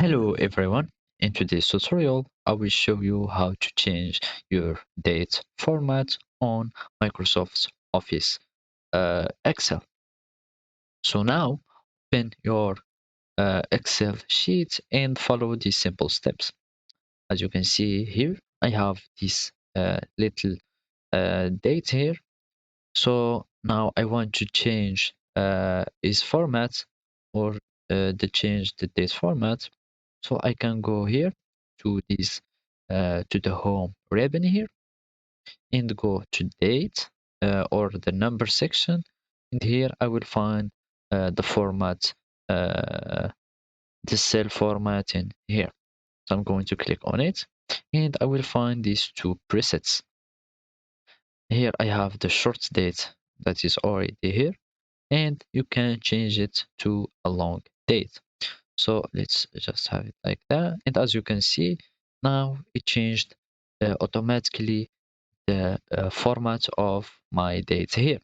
Hello everyone. In today's tutorial, I will show you how to change your date format on Microsoft Office Excel. So now open your Excel sheet and follow these simple steps. As you can see here, I have this little date here. So now I want to change its format or change the date format. So I can go here to this to the home ribbon here and go to date or the number section. And here I will find the format, the cell format in here. So I'm going to click on it and I will find these two presets. Here I have the short date that is already here, and you can change it to a long date. So let's just have it like that. And as you can see, now it changed automatically the format of my date here.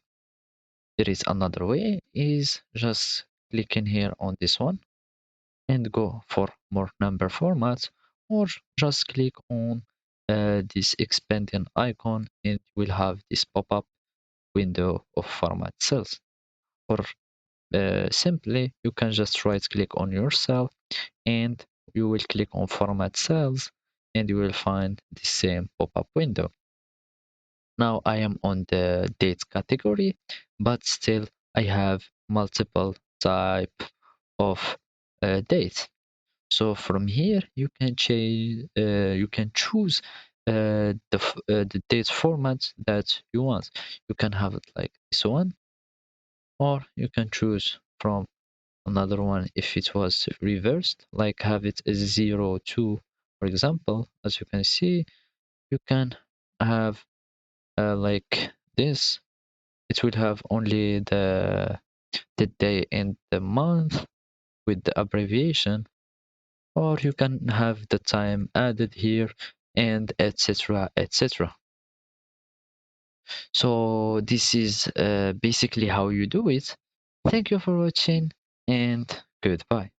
There is another way is just clicking here on this one and go for more number formats, or just click on this expanding icon and you will have this pop-up window of format cells. Or simply you can just right click on your cell and you will click on format cells and you will find the same pop-up window. Now I am on the date category, but still I have multiple type of dates. So from here you can change, you can choose the date format that you want. You can have it like this one, or you can choose from another one if it was reversed, like have it as 0 2, for example. As you can see, you can have like this. It will have only the day and the month with the abbreviation, or you can have the time added here, and etc etc. So this is basically how you do it. Thank you for watching and goodbye.